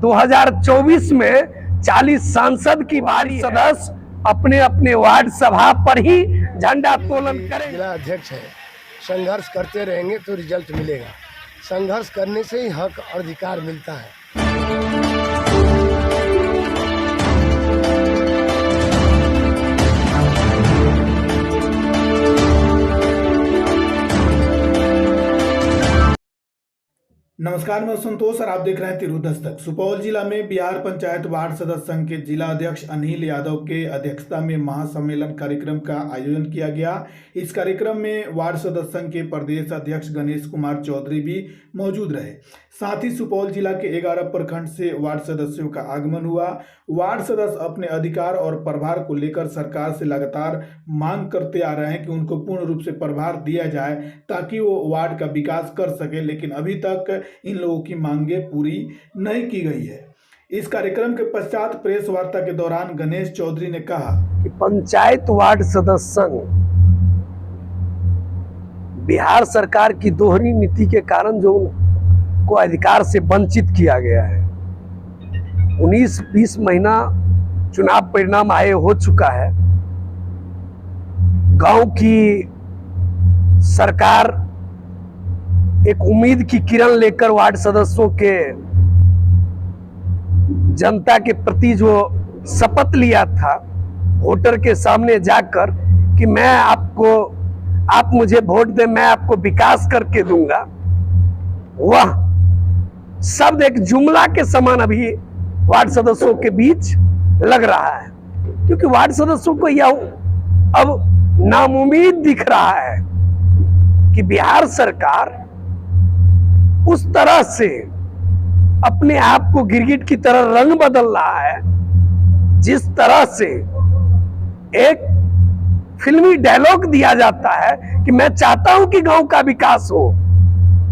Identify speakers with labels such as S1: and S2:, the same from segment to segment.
S1: 2024 में 40 सांसद की बारी, सदस्य अपने अपने वार्ड सभा पर ही झंडा तोलन करेंगे।
S2: जिला अध्यक्ष है, संघर्ष करते रहेंगे तो रिजल्ट मिलेगा। संघर्ष करने से ही हक और अधिकार मिलता है।
S3: नमस्कार, मैं संतोष और आप देख रहे हैं तिरहुत दस्तक। सुपौल जिला में बिहार पंचायत वार्ड सदस्य संघ के जिला अध्यक्ष अनिल यादव के अध्यक्षता में महासम्मेलन कार्यक्रम का आयोजन किया गया। इस कार्यक्रम में वार्ड सदस्य संघ के प्रदेश अध्यक्ष गणेश कुमार चौधरी भी मौजूद रहे। साथ ही सुपौल जिला के 11 प्रखंड से वार्ड सदस्यों का आगमन हुआ। वार्ड सदस्य अपने अधिकार और प्रभार को लेकर सरकार से लगातार मांग करते आ रहे हैं कि उनको पूर्ण रूप से प्रभार दिया जाए ताकि वो वार्ड का विकास कर सके, लेकिन अभी तक इन लोगों की मांगे पूरी नहीं की गई है। इस कार्यक्रम के पश्चात प्रेस वार्ता के दौरान गणेश चौधरी ने कहा
S1: कि पंचायत वार्ड सदस्य संघ बिहार सरकार की दोहरी नीति के कारण जो उनको अधिकार से वंचित किया गया है। 19-20 महीना चुनाव परिणाम आए हो चुका है। गांव की सरकार एक उम्मीद की किरण लेकर वार्ड सदस्यों के जनता के प्रति जो शपथ लिया था वोटर के सामने जाकर कि आप मुझे वोट दें, मैं आपको विकास करके दूंगा, वह शब्द एक जुमला के समान अभी वार्ड सदस्यों के बीच लग रहा है, क्योंकि वार्ड सदस्यों को यह अब नामुम्मीद दिख रहा है कि बिहार सरकार उस तरह से अपने आप को गिरगिट की तरह रंग बदल रहा है, जिस तरह से एक फिल्मी डायलॉग दिया जाता है कि मैं चाहता हूं कि गांव का विकास हो,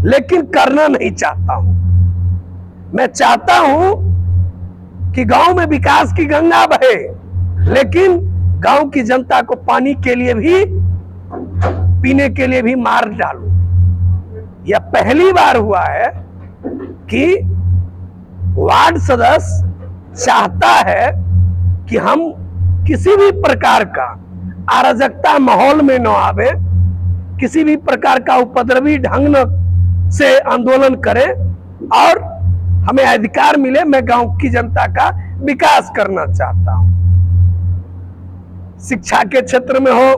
S1: लेकिन करना नहीं चाहता हूं। मैं चाहता हूं कि गांव में विकास की गंगा बहे, लेकिन गांव की जनता को पानी के लिए भी, पीने के लिए भी मार डालूं। यह पहली बार हुआ है कि वार्ड सदस्य चाहता है कि हम किसी भी प्रकार का अराजकता माहौल में न आवे, किसी भी प्रकार का उपद्रवी ढंग से आंदोलन करें और हमें अधिकार मिले। मैं गांव की जनता का विकास करना चाहता हूं। शिक्षा के क्षेत्र में हो,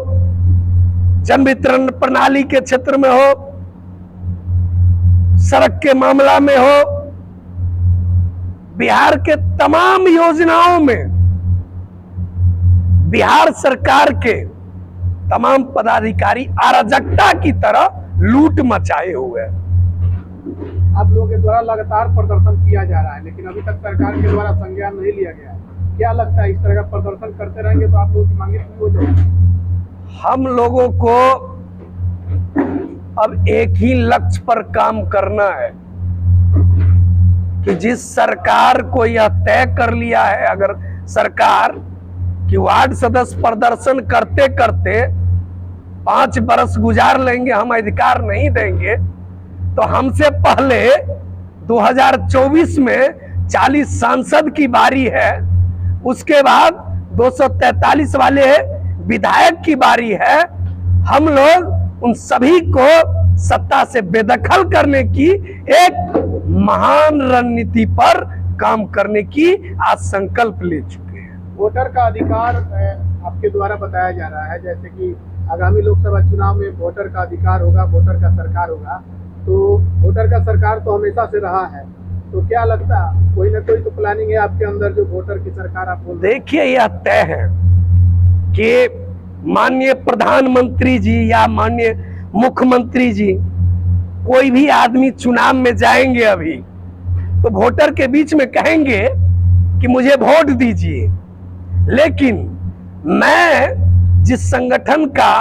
S1: जन वितरण प्रणाली के क्षेत्र में हो, सड़क के मामला में हो, बिहार के तमाम योजनाओं में बिहार सरकार के तमाम पदाधिकारी अराजकता की तरह लूट मचाए हुए हैं।
S4: आप लोगों के द्वारा लगातार प्रदर्शन किया जा रहा है, लेकिन अभी तक सरकार के द्वारा संज्ञान नहीं लिया गया है। क्या लगता है, इस तरह का प्रदर्शन करते रहेंगे तो आप लोगों की मांगे पूरी हो जाएगी?
S1: हम लोगों को अब एक ही लक्ष्य पर काम करना है कि जिस सरकार को यह तय कर लिया है, अगर सरकार कि वार्ड सदस्य प्रदर्शन करते करते 5 बरस गुजार लेंगे, हम अधिकार नहीं देंगे, तो हमसे पहले 2024 में 40 सांसद की बारी है, उसके बाद 243 वाले विधायक की बारी है। हम लोग उन सभी को सत्ता से बेदखल करने की एक महान रणनीति पर काम करने की आज संकल्प ले चुके हैं।
S4: वोटर का अधिकार आपके द्वारा बताया जा रहा है, जैसे कि आगामी लोकसभा चुनाव में वोटर का अधिकार होगा, वोटर का सरकार होगा, तो वोटर का सरकार तो हमेशा से रहा है, तो क्या लगता है कोई ना कोई तो प्लानिंग है आपके अंदर जो वोटर की सरकार आप बोल?
S1: देखिए, यह तय है कि माननीय प्रधानमंत्री जी या माननीय मुख्यमंत्री जी, कोई भी आदमी चुनाव में जाएंगे अभी तो वोटर के बीच में कहेंगे कि मुझे वोट दीजिए, लेकिन मैं जिस संगठन का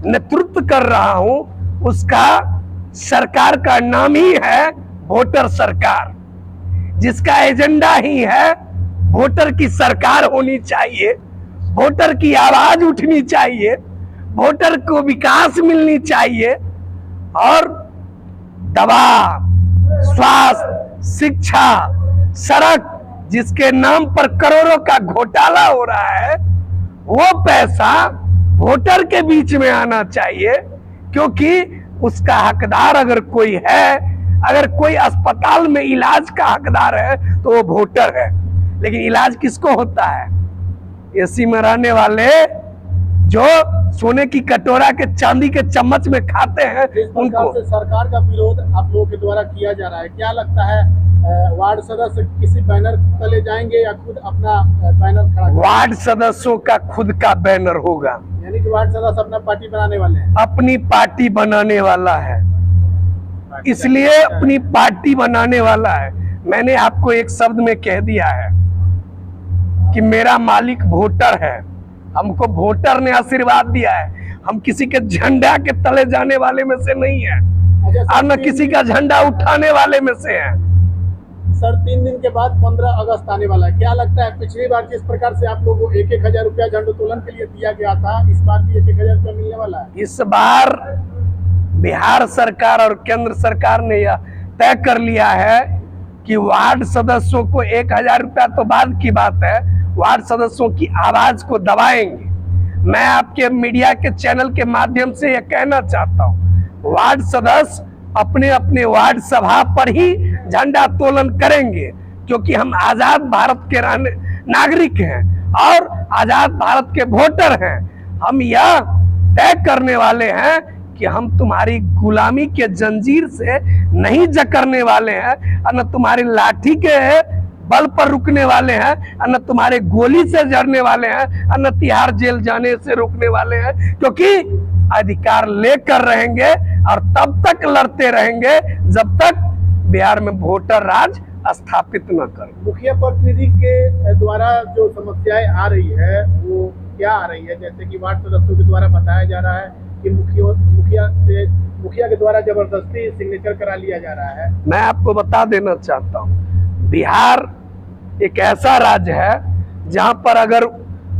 S1: नेतृत्व कर रहा हूं उसका सरकार का नाम ही है वोटर सरकार, जिसका एजेंडा ही है वोटर की सरकार होनी चाहिए, वोटर की आवाज उठनी चाहिए, वोटर को विकास मिलनी चाहिए और दवा, स्वास्थ्य, शिक्षा, सड़क जिसके नाम पर करोड़ों का घोटाला हो रहा है, वो पैसा वोटर के बीच में आना चाहिए, क्योंकि उसका हकदार अगर कोई है, अगर कोई अस्पताल में इलाज का हकदार है तो वो वोटर है। लेकिन इलाज किसको होता है? एसी में रहने वाले जो सोने की कटोरा के चांदी के चम्मच में खाते हैं उनको।
S4: सरकार का विरोध आप लोगों के द्वारा किया जा रहा है, क्या लगता है वार्ड सदस्य किसी बैनर तले जाएंगे या खुद अपना बैनर खड़ा?
S1: वार्ड सदस्यों का खुद का बैनर होगा,
S4: यानी कि वार्ड सदस्य अपना पार्टी बनाने वाले हैं।
S1: अपनी पार्टी बनाने वाला है, इसलिए अपनी पार्टी बनाने वाला है। मैंने आपको एक शब्द में कह दिया है कि मेरा मालिक वोटर है, हमको वोटर ने आशीर्वाद दिया है। हम किसी के झंडा के तले जाने वाले में से नहीं है और न किसी का झंडा उठाने वाले में से है।
S4: सर 3 दिन के बाद 15 अगस्त आने वाला है, क्या लगता है पिछली बार जिस प्रकार से आप लोगों को 1,000 रुपया झंडोत्तोलन के लिए दिया गया था, इस बार भी 1,000 रुपया मिलने वाला है?
S1: इस बार बिहार सरकार और केंद्र सरकार ने यह तय कर लिया है कि वार्ड सदस्यों को 1,000 रुपया तो बाद की बात है, वार्ड सदस्यों की आवाज को दबाएंगे। मैं आपके मीडिया के चैनल के माध्यम से यह कहना चाहता हूं, वार्ड सदस्य अपने अपने वार्ड सभा पर ही झंडा तोलन करेंगे, क्योंकि हम आजाद भारत के नागरिक हैं और आजाद भारत के वोटर हैं। हम यह तय करने वाले हैं कि हम तुम्हारी गुलामी के जंजीर से नहीं जकड़ने वाले हैं, और न तुम्हारी लाठी के बल पर रुकने वाले हैं, और न तुम्हारे गोली से जड़ने वाले हैं, और न तिहाड़ जेल जाने से रोकने वाले हैं, क्योंकि अधिकार लेकर रहेंगे और तब तक लड़ते रहेंगे जब तक बिहार में वोटर राज स्थापित न कर।
S4: मुखिया प्रतिनिधि के द्वारा जो समस्याएं आ रही है वो क्या आ रही है? जैसे कि वार्ड सदस्यों के द्वारा बताया जा रहा है कि मुखिया के द्वारा जबरदस्ती सिग्नेचर करा लिया जा रहा है।
S1: मैं आपको बता देना चाहता हूँ, बिहार एक ऐसा राज्य है जहां पर अगर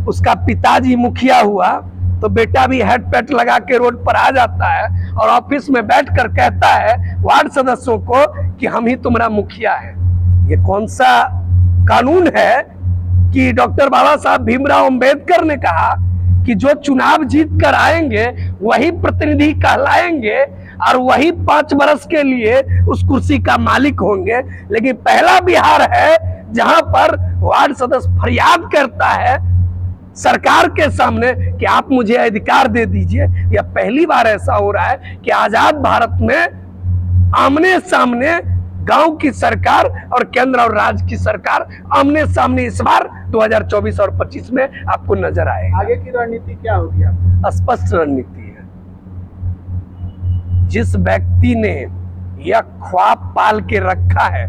S1: उसका पिताजी मुखिया हुआ तो बेटा भी हेड पैट लगा के रोड पर आ जाता है और ऑफिस में बैठकर कहता है वार्ड सदस्यों को कि हम ही तुम्हारा मुखिया है। ये कौन सा कानून है कि डॉक्टर बाबा साहब भीमराव अंबेडकर ने कहा कि जो चुनाव जीत कर आएंगे वही प्रतिनिधि कहलाएंगे और वही 5 वर्ष के लिए उस कुर्सी का मालिक होंगे। लेकिन पहला बिहार है जहां पर वार्ड सदस्य फरियाद करता है सरकार के सामने कि आप मुझे अधिकार दे दीजिए। यह पहली बार ऐसा हो रहा है कि आजाद भारत में आमने सामने गांव की सरकार और केंद्र और राज्य की सरकार आमने सामने इस बार 2024 और 25 में आपको नजर आए।
S4: आगे की रणनीति क्या होगी आपकी?
S1: स्पष्ट रणनीति है। जिस व्यक्ति ने यह ख्वाब पाल के रखा है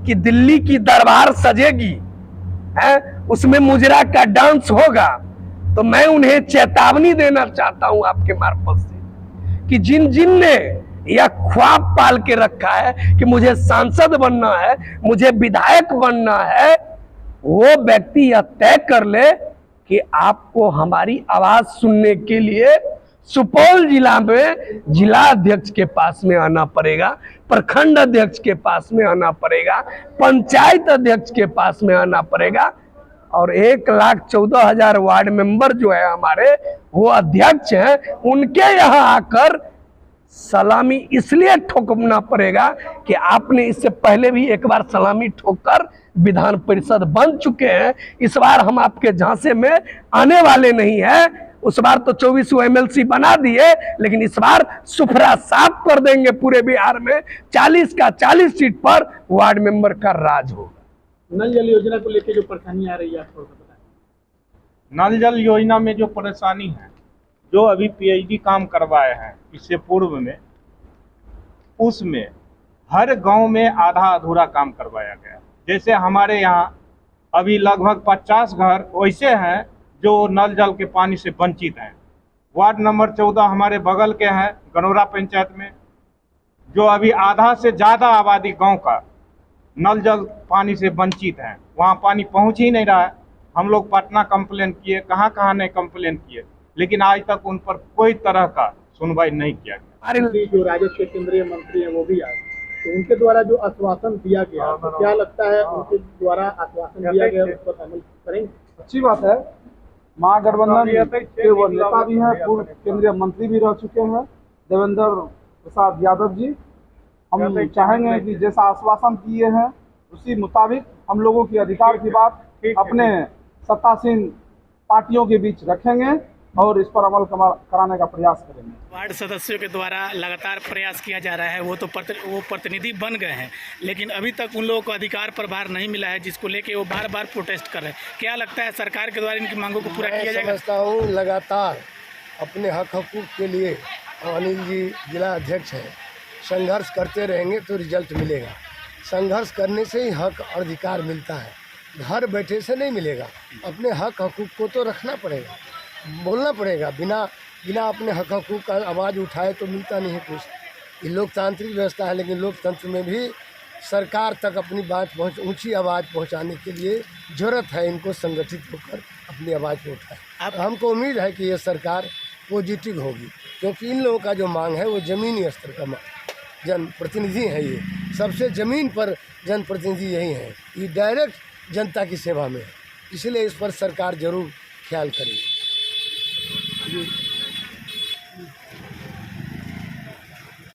S1: कि दिल्ली की दरबार सजेगी, है उसमें मुजरा का डांस होगा, तो मैं उन्हें चेतावनी देना चाहता हूं आपके मार्फत से कि जिन जिन ने यह ख्वाब पाल के रखा है कि मुझे सांसद बनना है, मुझे विधायक बनना है, वो व्यक्ति यह तय कर ले कि आपको हमारी आवाज सुनने के लिए सुपौल जिला में जिला अध्यक्ष के पास में आना पड़ेगा, प्रखंड अध्यक्ष के पास में आना पड़ेगा, पंचायत अध्यक्ष के पास में आना पड़ेगा और 1,14,000 वार्ड मेंबर जो है हमारे वो अध्यक्ष हैं, उनके यहाँ आकर सलामी इसलिए ठोकना पड़ेगा कि आपने इससे पहले भी एक बार सलामी ठोककर विधान परिषद बन चुके हैं। इस बार हम आपके झांसे में आने वाले नहीं है। उस बार तो 24 MLC बना दिए, लेकिन इस बार सुफरा साफ कर देंगे पूरे बिहार में। 40 का 40 सीट पर वार्ड मेंबर का राज होगा।
S4: नल जल योजना को लेकर जो परेशानी आ रही है आपको बताएं।
S5: नल जल योजना में जो परेशानी है, जो अभी PhD काम करवाए हैं इससे पूर्व में, उसमें हर गांव में आधा अधूरा काम करवाया गया। जैसे हमारे यहाँ अभी लगभग 50 घर वैसे हैं जो नल जल के पानी से वंचित हैं। वार्ड नंबर 14 हमारे बगल के हैं गनौरा पंचायत में, जो अभी आधा से ज़्यादा आबादी गांव का नल जल पानी से वंचित हैं। वहाँ पानी पहुँच ही नहीं रहा है। हम लोग पटना कंप्लेन किए, कहाँ नहीं कंप्लेन किए, लेकिन आज तक उन पर कोई तरह का सुनवाई नहीं किया गया।
S4: जो राजद के केंद्रीय मंत्री हैं वो भी आए। तो उनके द्वारा जो आश्वासन दिया गया, तो क्या लगता है उनके द्वारा आश्वासन दिया गया उस पर अमल करेंगे?
S6: अच्छी बात है। महागठबंधन के वो नेता भी हैं, पूर्व केंद्रीय मंत्री भी रह चुके हैं, देवेंद्र प्रसाद यादव जी। हम चाहेंगे कि जैसा आश्वासन दिए हैं उसी मुताबिक हम लोगों की अधिकार की बात अपने सत्तासीन पार्टियों के बीच रखेंगे और इस पर अमल कराने का प्रयास करेंगे।
S7: वार्ड सदस्यों के द्वारा लगातार प्रयास किया जा रहा है। वो तो वो प्रतिनिधि बन गए हैं, लेकिन अभी तक उन लोगों को अधिकार प्रभार नहीं मिला है, जिसको लेके वो बार बार प्रोटेस्ट कर रहे हैं। क्या लगता है सरकार के द्वारा इनकी मांगों को पूरा किया जाएगा?
S2: समझता हूँ लगातार अपने हक हकूक़ के लिए अनिल जी जिला अध्यक्ष हैं, संघर्ष करते रहेंगे तो रिजल्ट मिलेगा। संघर्ष करने से ही हक और अधिकार मिलता है, घर बैठे से नहीं मिलेगा। अपने हक हकूक़ को तो रखना पड़ेगा, बोलना पड़ेगा। बिना अपने हक हकूक़ का आवाज़ उठाए तो मिलता नहीं है कुछ। ये लोकतांत्रिक व्यवस्था है, लेकिन लोकतंत्र में भी सरकार तक अपनी बात ऊंची आवाज़ पहुंचाने के लिए ज़रूरत है इनको संगठित होकर अपनी आवाज़ को उठाए। अब हमको उम्मीद है कि ये सरकार पॉजिटिव होगी, क्योंकि इन लोगों का जो मांग है वो ज़मीनी स्तर का मांग, जनप्रतिनिधि हैं, ये सबसे ज़मीन पर जनप्रतिनिधि यही हैं, ये डायरेक्ट जनता की सेवा में है, इसलिए इस पर सरकार ज़रूर ख्याल करेगी।